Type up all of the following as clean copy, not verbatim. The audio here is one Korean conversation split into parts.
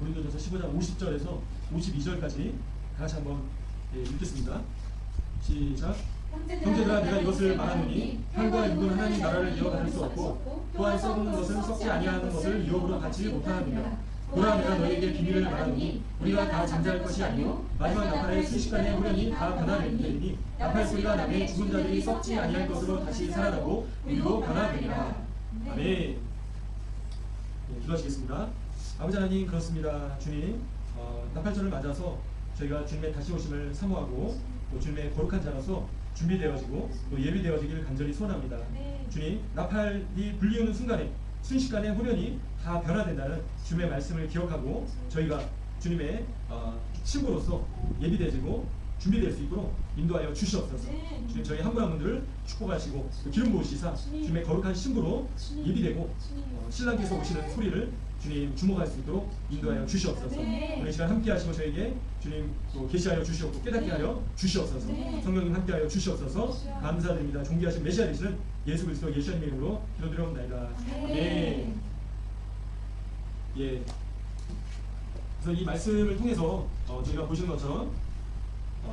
고린도전서 15장 50절에서 52절까지 다시 한번 읽겠습니다. 시작. 형제들아, 내가 이것을 말하노니 혈과 육은 하나님 나라를 이어받을 수 없고 또한 썩는 것은 썩지 아니하는 것을 유업으로 받지 못하느니라. 보라, 내가 너희에게 비밀을 말하노니 우리가 다 잠잘 것이 아니요 마지막 나팔의 순식간에 후련히 다 변화되리니 나팔 소리가 나매 죽은 자들이 썩지 아니할 것으로 다시 살아나고 우리도 변화되리라. 아멘. 기도하시겠습니다. 아버지 하나님, 그렇습니다. 주님, 나팔절을 맞아서 저희가 주님의 다시 오심을 사모하고 또 주님의 거룩한 자로서 준비되어지고 또 예비되어지기를 간절히 소원합니다. 주님, 나팔이 불리우는 순식간에 후련히 다 변화된다는 주님의 말씀을 기억하고 저희가 주님의 친구로서 예비되어지고 준비될 수 있도록 인도하여 주시옵소서. 주님, 저희 한 분 한 분들을 축복하시고 기름 부으시사 주님의 거룩한 신부로 예비되고 신랑께서 오시는 소리를 주님 주목할 수 있도록 인도하여 주시옵소서. 오늘 시간 함께 하시고 저에게 주님 또 계시하여 주시옵고 깨닫게 하여 주시옵소서. 성령님 함께 하여 주시옵소서. 감사드립니다. 존귀하신 메시아 되시는 예수 그리스도 예수님의 이름으로 기도드려옵나이다. 네. 예. 그래서 이 말씀을 통해서 저희가 보시는 것처럼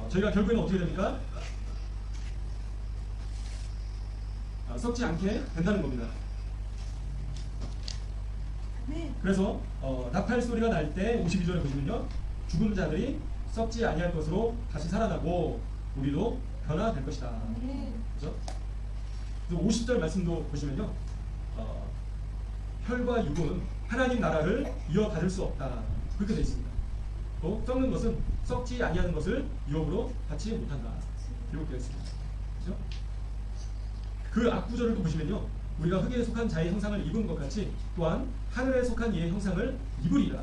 저희가 결국에는 어떻게 됩니까? 썩지 않게 된다는 겁니다. 그래서 나팔 소리가 날 때 52절에 보시면요, 죽은 자들이 썩지 아니할 것으로 다시 살아나고 우리도 변화될 것이다. 그렇죠? 50절 말씀도 보시면요, 혈과 육은 하나님 나라를 이어받을 수 없다, 그렇게 되어 있습니다. 또 썩는 것은 썩지 아니하는 것을 유업으로 받지 못한다, 기록되어 있습니다. 그렇죠? 그 앞구절을 또 보시면요, 우리가 흙에 속한 자의 형상을 입은 것 같이 또한 하늘에 속한 이의 형상을 입으리라.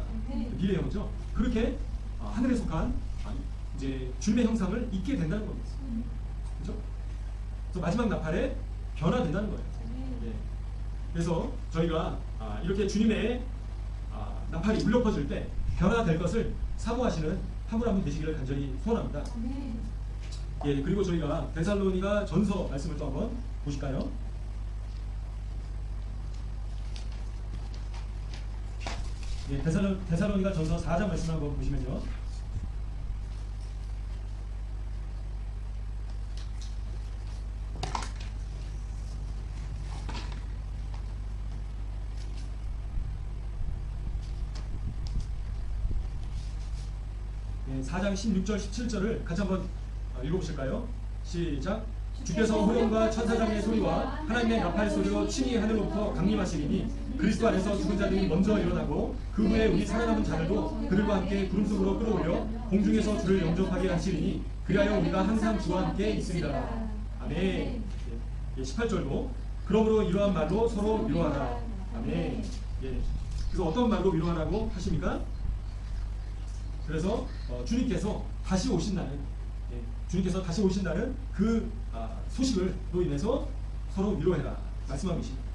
비례형이죠. 그렇게 하늘에 속한 이제 주님의 형상을 입게 된다는 겁니다. 그렇죠? 그래서 마지막 나팔에 변화된다는 거예요. 예. 그래서 저희가 이렇게 주님의 나팔이 울려 퍼질 때 변화될 것을 사모하시는 한 분 한 분 되시기를 간절히 소원합니다. 예, 그리고 저희가 데살로니가 전서 말씀을 또 한번 보실까요? 예, 데살로니가 전서 4장 말씀을 한번 보시면요, 예, 4장 16절 17절을 같이 한번 읽어보실까요? 시작. 주께서 호령과 천사장의 소리와 하나님의 나팔 소리로 친히 하늘로부터 강림하시리니 그리스도 안에서 죽은 자들이 먼저 일어나고 그 후에 우리 살아남은 자들도 그들과 함께 구름 속으로 끌어올려 공중에서 주를 영접하게 하시리니 그리하여 우리가 항상 주와 함께 있으리라. 아멘. 예, 18절도 그러므로 이러한 말로 서로 위로하라. 아멘. 예, 그래서 어떤 말로 위로하라고 하십니까? 그래서 주님께서 다시 오신다는, 주님께서 다시 오신다는 그 소식을로 인해서 서로 위로해라 말씀하고 계십니다.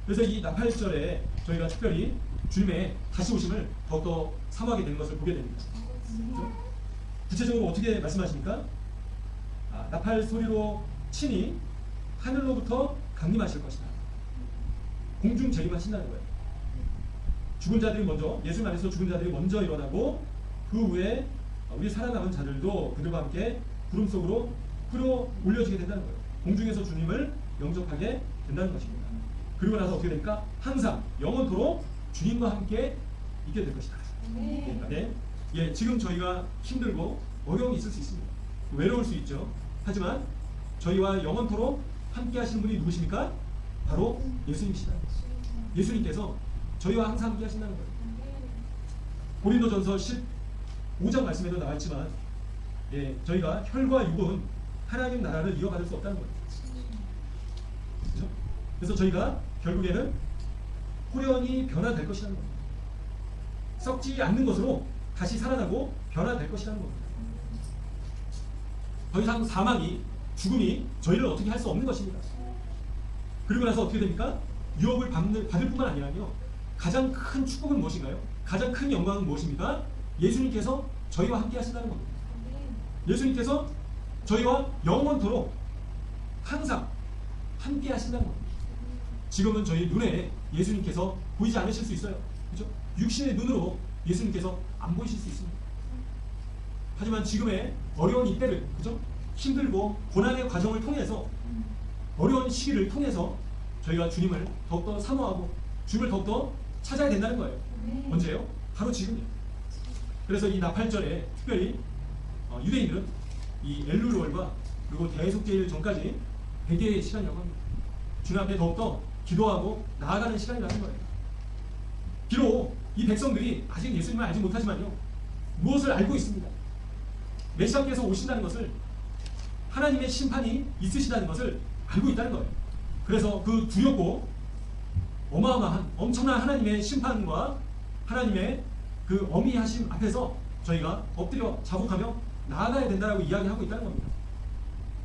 그래서 이 나팔절에 저희가 특별히 주님의 다시 오심을 더욱더 사모하게 되는 것을 보게 됩니다. 그렇죠? 구체적으로 어떻게 말씀하십니까? 나팔 소리로 친히 하늘로부터 강림하실 것이다. 공중 재림하신다는 거예요. 죽은 자들이 먼저, 예수 안에서 죽은 자들이 먼저 일어나고 그 후에 우리 살아남은 자들도 그들과 함께 구름 속으로 끌어올려지게 된다는 거예요. 공중에서 주님을 영접하게 된다는 것입니다. 그리고 나서 어떻게 될까? 항상 영원토록 주님과 함께 있게 될 것이다. 네. 예, 지금 저희가 힘들고 어려움이 있을 수 있습니다. 외로울 수 있죠. 하지만 저희와 영원토록 함께 하시는 분이 누구십니까? 바로 예수님이시다. 예수님께서 저희와 항상 함께 하신다는 거예요. 고린도전서 15장 말씀에도 나왔지만, 예, 저희가 혈과 육은 하나님 나라를 이어받을 수 없다는 거예요. 그렇죠? 그래서 저희가 결국에는 호련히 변화될 것이라는 겁니다. 썩지 않는 것으로 다시 살아나고 변화될 것이라는 겁니다. 더 이상 사망이, 죽음이 저희를 어떻게 할 수 없는 것입니다. 그리고 나서 어떻게 됩니까? 유업을 받을 뿐만 아니라요, 가장 큰 축복은 무엇인가요? 가장 큰 영광은 무엇입니까? 예수님께서 저희와 함께 하신다는 겁니다. 예수님께서 저희와 영원토록 항상 함께 하신다는 겁니다. 지금은 저희 눈에 예수님께서 보이지 않으실 수 있어요. 그렇죠? 육신의 눈으로 예수님께서 안 보이실 수 있습니다. 하지만 지금의 어려운 이때를, 그죠? 힘들고 고난의 과정을 통해서, 어려운 시기를 통해서 저희가 주님을 더욱더 사모하고 주님을 더욱더 찾아야 된다는 거예요. 언제요? 바로 지금이에요. 그래서 이 나팔절에 특별히 유대인들은 이 엘룰월과 그리고 대속제일 전까지 100개의 시간이라고 합니다. 주님 앞에 더욱더 기도하고 나아가는 시간이라는 거예요. 비록 이 백성들이 아직 예수님을 알지 못하지만요, 무엇을 알고 있습니다. 메시아께서 오신다는 것을, 하나님의 심판이 있으시다는 것을 알고 있다는 거예요. 그래서 그 두렵고 어마어마한 엄청난 하나님의 심판과 하나님의 그 어미하심 앞에서 저희가 엎드려 자복하며 나아가야 된다고 이야기하고 있다는 겁니다.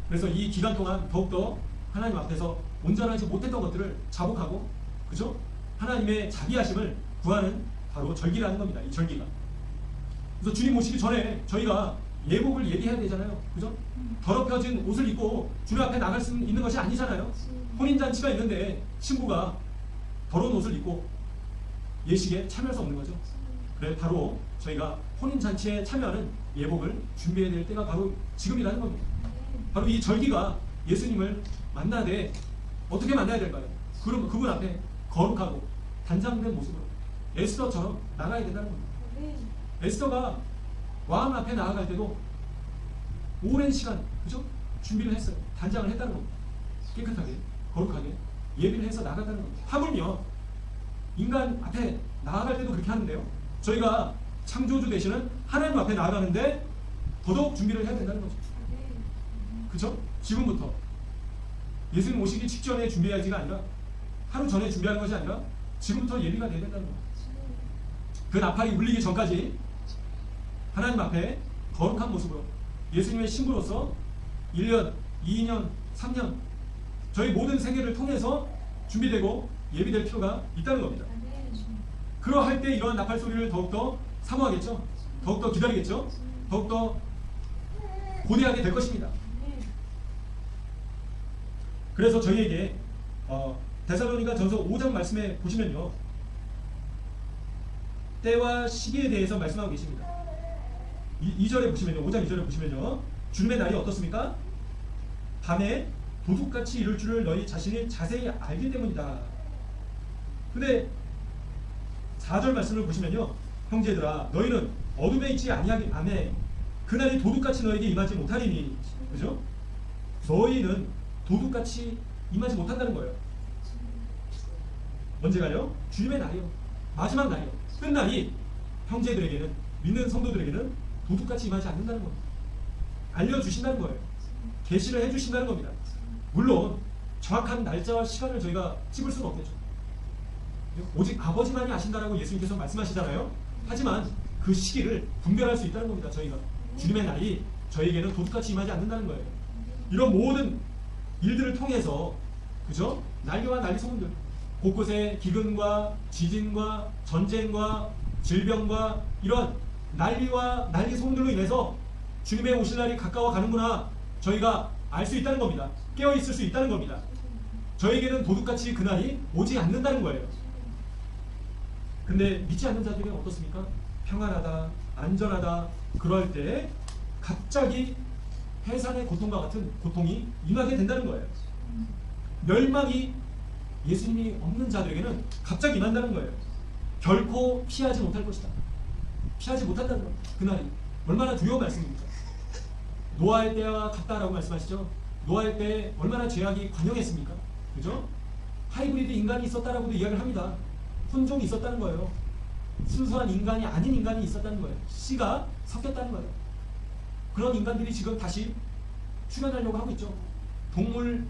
그래서 이 기간 동안 더욱더 하나님 앞에서 온전하지 못했던 것들을 자복하고, 그죠? 하나님의 자비하심을 구하는 바로 절기라는 겁니다. 이 절기가. 그래서 주님 오시기 전에 저희가 예복을 예비해야 되잖아요. 그죠? 더럽혀진 옷을 입고 주님 앞에 나갈 수 있는 것이 아니잖아요. 혼인잔치가 있는데 신부가 더러운 옷을 입고 예식에 참여할 수 없는 거죠. 그래 바로 저희가 혼인잔치에 참여하는 예복을 준비해야 될 때가 바로 지금이라는 겁니다. 바로 이 절기가 예수님을 만나되 어떻게 만나야 될까요? 그분 앞에 거룩하고 단장된 모습으로 에스더처럼 나가야 된다는 겁니다. 에스더가 왕 앞에 나아갈 때도 오랜 시간, 그죠? 준비를 했어요. 단장을 했다는 겁니다. 깨끗하게, 거룩하게 예비를 해서 나갔다는 겁니다. 하물며 인간 앞에 나아갈 때도 그렇게 하는데요, 저희가 창조주 되시는 하나님 앞에 나아가는데 더더욱 준비를 해야 된다는 거죠. 그죠? 지금부터 예수님 오시기 직전에 준비해야지가 아니라, 하루 전에 준비하는 것이 아니라 지금부터 예비가 돼야 된다는 거예요. 그 나팔이 울리기 전까지 하나님 앞에 거룩한 모습으로 예수님의 신부로서 1년, 2년, 3년 저희 모든 생애를 통해서 준비되고 예비될 필요가 있다는 겁니다. 그러할 때 이러한 나팔 소리를 더욱더 사모하겠죠. 더욱더 기다리겠죠. 더욱더 고대하게 될 것입니다. 그래서 저희에게 데살로니가 전서 5장 말씀에 보시면요, 때와 시기에 대해서 말씀하고 계십니다. 2절에 보시면요, 5장 2절에 보시면요, 주님의 날이 어떻습니까? 밤에 도둑같이 이룰 줄을 너희 자신이 자세히 알기 때문이다. 근데 4절 말씀을 보시면요, 형제들아 너희는 어둠에 있지 아니하매 그날이 도둑같이 너에게 임하지 못하리니, 그죠? 너희는 도둑같이 임하지 못한다는 거예요. 언제가요? 주님의 날이요. 마지막 날이요. 끝날이 형제들에게는, 믿는 성도들에게는 도둑같이 임하지 않는다는 겁니다. 알려주신다는 거예요. 계시를 해주신다는 겁니다. 물론 정확한 날짜와 시간을 저희가 찝을 수는 없겠죠. 오직 아버지만이 아신다라고 예수님께서 말씀하시잖아요. 하지만 그 시기를 분별할 수 있다는 겁니다. 저희가 주님의 날이 저에게는 도둑같이 임하지 않는다는 거예요. 이런 모든 일들을 통해서, 그죠? 난리와 난리 소문들, 곳곳에 기근과 지진과 전쟁과 질병과 이런 난리와 난리 소문들로 인해서 주님의 오실 날이 가까워 가는구나, 저희가 알 수 있다는 겁니다. 깨어 있을 수 있다는 겁니다. 저에게는 도둑같이 그날이 오지 않는다는 거예요. 근데 믿지 않는 자들이 어떻습니까? 평안하다, 안전하다, 그럴 때 갑자기 해산의 고통과 같은 고통이 임하게 된다는 거예요. 멸망이 예수님이 없는 자들에게는 갑자기 임한다는 거예요. 결코 피하지 못할 것이다. 피하지 못한다는 겁니다. 그날이 얼마나 두려운 말씀입니까? 노아의 때와 같다라고 말씀하시죠. 노아의 때 얼마나 죄악이 관영했습니까? 그죠? 하이브리드 인간이 있었다라고도 이야기를 합니다. 혼종이 있었다는 거예요. 순수한 인간이 아닌 인간이 있었다는 거예요. 씨가 섞였다는 거예요. 그런 인간들이 지금 다시 출현하려고 하고 있죠. 동물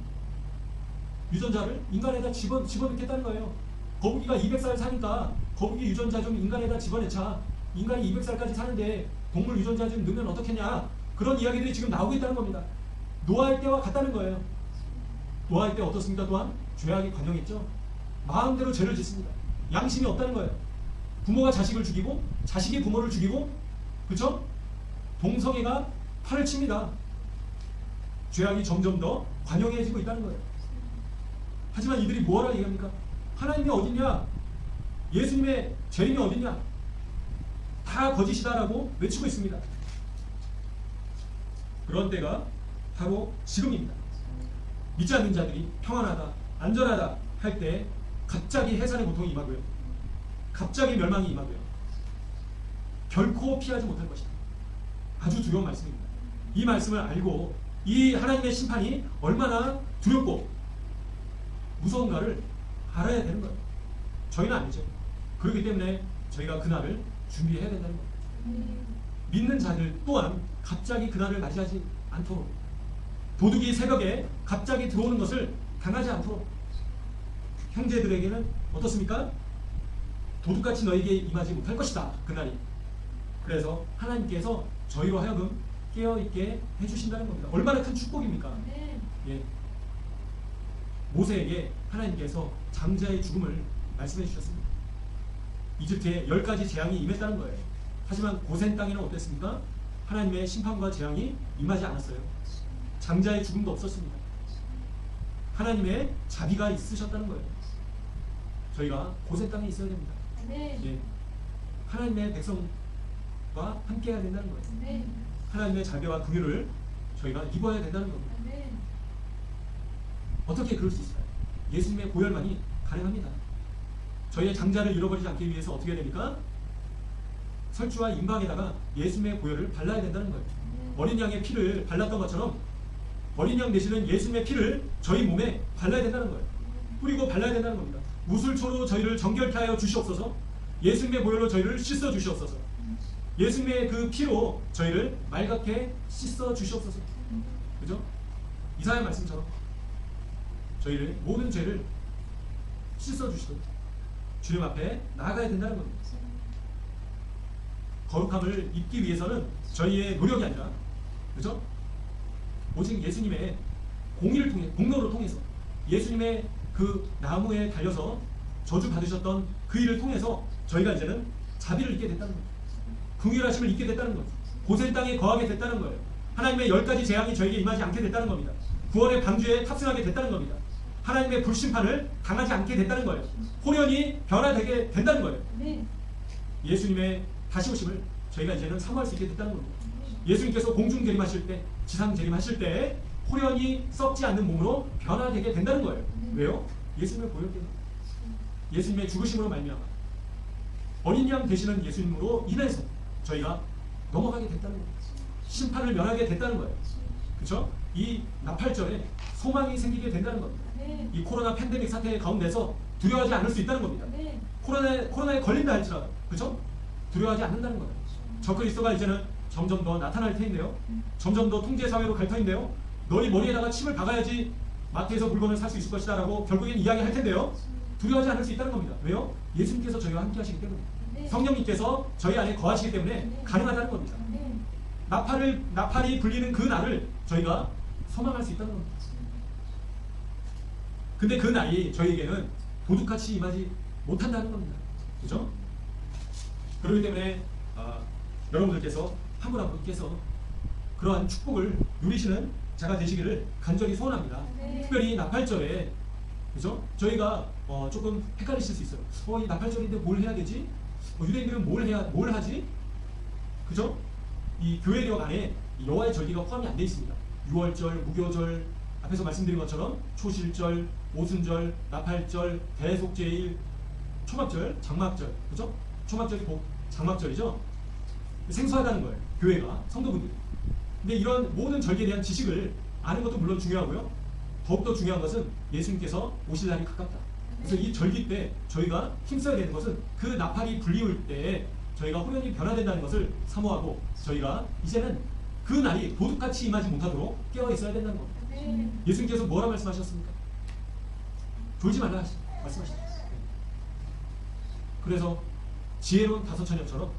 유전자를 인간에다 집어넣겠다는 거예요. 거북이가 200살 사니까 거북이 유전자 좀 인간에다 집어넣자. 인간이 200살까지 사는데 동물 유전자 좀 넣으면 어떻겠냐. 그런 이야기들이 지금 나오고 있다는 겁니다. 노아의 때와 같다는 거예요. 노아의 때 어떻습니까? 또한 죄악이 관영했죠. 마음대로 죄를 짓습니다. 양심이 없다는 거예요. 부모가 자식을 죽이고 자식이 부모를 죽이고, 그렇죠? 동성애가 판을 칩니다. 죄악이 점점 더 관영해지고 있다는 거예요. 하지만 이들이 뭐라 얘기합니까? 하나님이 어딨냐? 예수님의 재림이 어딨냐? 다 거짓이다라고 외치고 있습니다. 그런 때가 바로 지금입니다. 믿지 않는 자들이 평안하다, 안전하다 할 때 갑자기 해산의 고통이 임하고요. 갑자기 멸망이 임하고요. 결코 피하지 못할 것이다. 아주 두려운 말씀입니다. 이 말씀을 알고 이 하나님의 심판이 얼마나 두렵고 무서운가를 알아야 되는 거예요. 저희는 아니죠. 그렇기 때문에 저희가 그날을 준비해야 된다는 거예요. 믿는 자들 또한 갑자기 그날을 맞이하지 않도록, 도둑이 새벽에 갑자기 들어오는 것을 당하지 않도록. 형제들에게는 어떻습니까? 도둑같이 너에게 임하지 못할 것이다, 그날이. 그래서 하나님께서 저희로 하여금 깨어있게 해주신다는 겁니다. 얼마나 큰 축복입니까? 예. 모세에게 하나님께서 장자의 죽음을 말씀해 주셨습니다. 이집트에 10가지 재앙이 임했다는 거예요. 하지만 고센 땅에는 어땠습니까? 하나님의 심판과 재앙이 임하지 않았어요. 장자의 죽음도 없었습니다. 하나님의 자비가 있으셨다는 거예요. 저희가 고센 땅에 있어야 됩니다. 예. 하나님의 백성과 함께 해야 된다는 거예요. 하나님의 자비와 긍휼을 저희가 입어야 된다는 겁니다. 어떻게 그럴 수 있을까요? 예수님의 보혈만이 가능합니다. 저희의 장자를 잃어버리지 않기 위해서 어떻게 해야 됩니까? 설주와 임방에다가 예수님의 보혈을 발라야 된다는 거예요. 어린 양의 피를 발랐던 것처럼 어린 양 되시는 예수님의 피를 저희 몸에 발라야 된다는 거예요. 뿌리고 발라야 된다는 겁니다. 무술초로 저희를 정결케 하여 주시옵소서. 예수님의 보혈로 저희를 씻어 주시옵소서. 예수님의 그 피로 저희를 맑게 씻어 주시옵소서. 그죠? 이사야 말씀처럼 저희를 모든 죄를 씻어 주시도록 주님 앞에 나아가야 된다는 겁니다. 거룩함을 입기 위해서는 저희의 노력이 아니라, 그죠? 오직 예수님의 공의를 통해, 공로를 통해서, 예수님의 그 나무에 달려서 저주 받으셨던 그 일을 통해서 저희가 이제는 자비를 입게 됐다는 거예요. 긍휼하심을 입게 됐다는 거예요. 고센 땅에 거하게 됐다는 거예요. 하나님의 10가지 재앙이 저에게 임하지 않게 됐다는 겁니다. 구원의 방주에 탑승하게 됐다는 겁니다. 하나님의 불심판을 당하지 않게 됐다는 거예요. 호련히 변화되게 된다는 거예요. 예수님의 다시 오심을 저희가 이제는 사모할 수 있게 됐다는 겁니다. 예수님께서 공중 재림하실 때, 지상 재림하실 때 호련히 썩지 않는 몸으로 변화되게 된다는 거예요. 왜요? 예수님의 보혈 때문에. 예수님의 죽으심으로 말미암아 어린 양 되시는 예수님으로 인해서 저희가 넘어가게 됐다는 거예요. 심판을 면하게 됐다는 거예요. 그렇죠? 이 나팔절에 소망이 생기게 된다는 겁니다. 이 코로나 팬데믹 사태 가운데서 두려워하지 않을 수 있다는 겁니다. 코로나에 걸린다 할지라도, 그렇죠? 두려워하지 않는다는 거예요. 저 그리스도가 이제는 점점 더 나타날 테인데요. 점점 더 통제사회로 갈 터인데요. 너희 머리에다가 침을 박아야지 마트에서 물건을 살 수 있을 것이다 라고 결국엔 이야기할 텐데요. 두려워하지 않을 수 있다는 겁니다. 왜요? 예수님께서 저희와 함께 하시기 때문에, 성령님께서 저희 안에 거하시기 때문에 가능하다는 겁니다. 나팔이 불리는 그 날을 저희가 소망할 수 있다는 겁니다. 근데 그 날이 저희에게는 도둑같이 임하지 못한다는 겁니다. 그죠? 그렇기 때문에 여러분들께서 한 분 한 분께서 그러한 축복을 누리시는 자가 되시기를 간절히 소원합니다. 특별히 나팔절에, 그죠? 저희가 조금 헷갈리실 수 있어요. 이 나팔절인데 뭘 해야 되지? 유대인들은 뭘 하지? 그죠? 이 교회력 안에 여호와의 절기가 포함이 안 돼 있습니다. 유월절, 무교절, 앞에서 말씀드린 것처럼 초실절, 오순절, 나팔절, 대속제일, 초막절, 장막절, 그죠? 초막절이 곧 장막절이죠. 생소하다는 거예요, 교회가, 성도분들이. 근데 이런 모든 절기에 대한 지식을 아는 것도 물론 중요하고요. 더욱더 중요한 것은 예수님께서 오실 날이 가깝다. 그래서 이 절기 때 저희가 힘써야 되는 것은 그 나팔이 불리울 때 저희가 호련히 변화된다는 것을 사모하고, 저희가 이제는 그 날이 도둑같이 임하지 못하도록 깨어 있어야 된다는 겁니다. 예수님께서 뭐라 말씀하셨습니까? 졸지 말라 말씀하셨습니다. 그래서 지혜로운 다섯 처녀처럼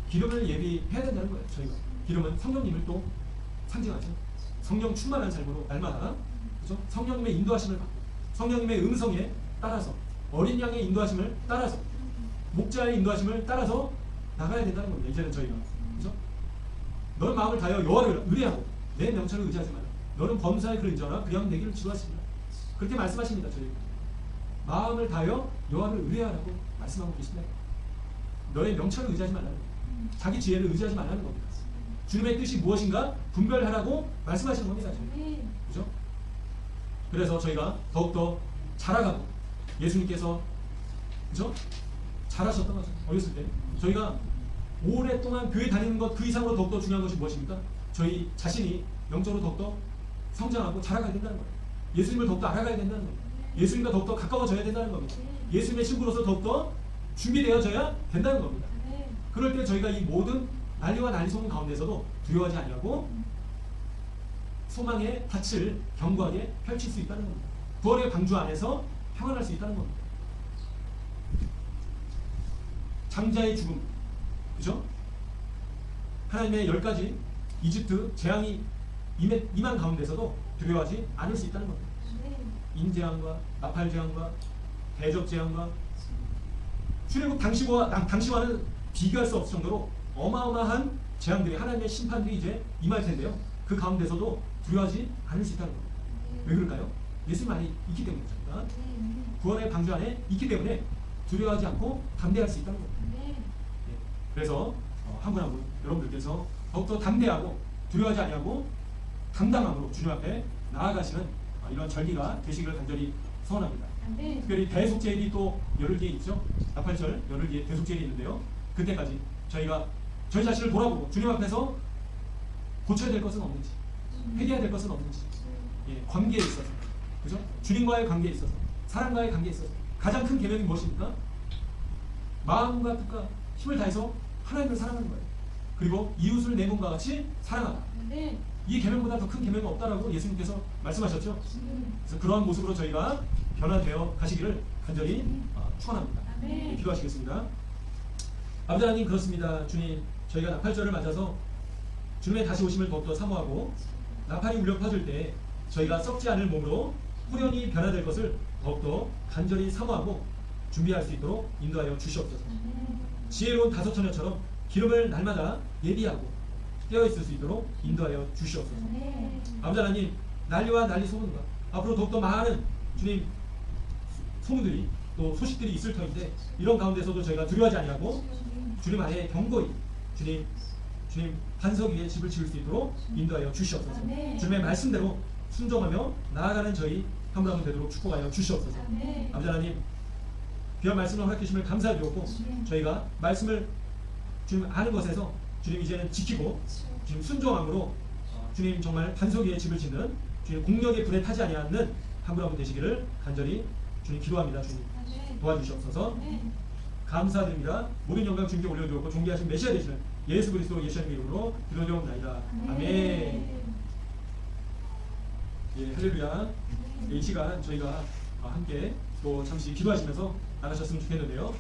기름을 예비해야 된다는 거예요. 저희가 기름은 성령님을 또 상징하죠. 성령 충만한 삶으로 날마다, 그렇죠? 성령님의 인도하심을 받고, 성령님의 음성에 따라서, 어린 양의 인도하심을 따라서, 목자의 인도하심을 따라서 나가야 된다는 겁니다. 이제는 저희가, 그렇죠? 너는 마음을 다하여 여호와를 의뢰하고 내 명철을 의지하지 마라. 너는 범사의 그른자나 그리하면 내기를 지루하시리라. 그렇게 말씀하십니다. 저희 마음을 다하여 여호와를 의뢰하라고 말씀하고 계십니다. 너의 명철을 의지하지 말라. 자기 지혜를 의지하지 말라는 겁니다. 주님의 뜻이 무엇인가 분별하라고 말씀하시는 겁니다. 그죠? 그래서 저희가 더욱더 자라가고 예수님께서 그죠? 잘하셨던 거죠. 어렸을 때 저희가 오랫동안 교회 다니는 것 그 이상으로 더욱더 중요한 것이 무엇입니까? 저희 자신이 영적으로 더욱더 성장하고 자라가야 된다는 거예요. 예수님을 더욱더 알아가야 된다는 거예요. 예수님과 더욱더 가까워져야 된다는 겁니다. 예수님의 친구로서 더욱더 준비되어져야 된다는 겁니다. 그럴 때 저희가 이 모든 난리와 난리소문 가운데서도 두려워하지 아니하고 소망의 닻을 견고하게 펼칠 수 있다는 겁니다. 부활의 방주 안에서 평안할 수 있다는 겁니다. 장자의 죽음, 그죠? 하나님의 10가지 이집트 재앙이 임한 가운데서도 두려워하지 않을 수 있다는 겁니다. 인재앙과 나팔재앙과 대적재앙과 출애굽 당시와는 비교할 수 없을 정도로 어마어마한 재앙들이 하나님의 심판들이 이제 임할 텐데요. 그 가운데서도 두려워하지 않을 수 있다는 겁니다. 왜 그럴까요? 예수님 안에 있기 때문이죠. 구원의 방주 안에 있기 때문에 두려워하지 않고 담대할 수 있다는 겁니다. 그래서 한 분 한 분 여러분들께서 더욱더 담대하고 두려워하지 아니하고 당당함으로 주님 앞에 나아가시는 이런 절기가 되시기를 간절히 소원합니다. 특별히 대속제일이 또 열흘 뒤에 있죠. 나팔절 열흘 뒤에 대속제일이 있는데요. 그때까지 저희가 저희 자신을 돌아보고 주님 앞에서 고쳐야 될 것은 없는지, 회개해야 될 것은 없는지, 관계에 있어서, 그죠? 주님과의 관계에 있어서, 사랑과의 관계에 있어서 가장 큰 계명이 무엇입니까? 마음과 뜻과 힘을 다해서 하나님을 사랑하는 거예요. 그리고 이웃을 내 몸과 같이 사랑하라. 이 계명보다 더 큰 계명은 없다라고 예수님께서 말씀하셨죠. 그래서 그러한 모습으로 저희가 변화되어 가시기를 간절히 축원합니다. 기도하시겠습니다. 아버지 하나님, 그렇습니다. 주님, 저희가 나팔절을 맞아서 주님의 다시 오심을 더욱더 사모하고 나팔이 울려 퍼질 때 저희가 썩지 않을 몸으로 후련히 변화될 것을 더욱더 간절히 사모하고 준비할 수 있도록 인도하여 주시옵소서. 지혜로운 다소처녀처럼 기름을 날마다 예비하고 깨어있을 수 있도록 인도하여 주시옵소서. 아버지 하나님, 난리와 난리 소문과 앞으로 더욱더 많은 주님 소문들이 또 소식들이 있을 터인데 이런 가운데서도 저희가 두려워하지 아니하고 주님 안에 견고히 주님 반석 위에 집을 지을 수 있도록 인도하여 주시옵소서. 주님의 말씀대로 순종하며 나아가는 저희 한 분 한 분 되도록 축복하여 주시옵소서. 아버지 하나님, 귀한 말씀을 허락해 주심을 감사드리고 저희가 말씀을 주님 아는 것에서 주님 이제는 지키고 주님 순종함으로 주님 정말 반석 위에 집을 짓는 주님 공력의 불에 타지 아니하는 한 분 한 분 되시기를 간절히 주님 기도합니다. 주님 도와주시옵소서. 감사드립니다. 모든 영광 주님께 올려드리고 존귀하신 메시아 되시는 예수 그리스도 예수님의 이름으로 기도드리옵나이다. 아멘. 예, 할렐루야. 이 시간 저희가 함께 또 잠시 기도하시면서 나가셨으면 좋겠는데요.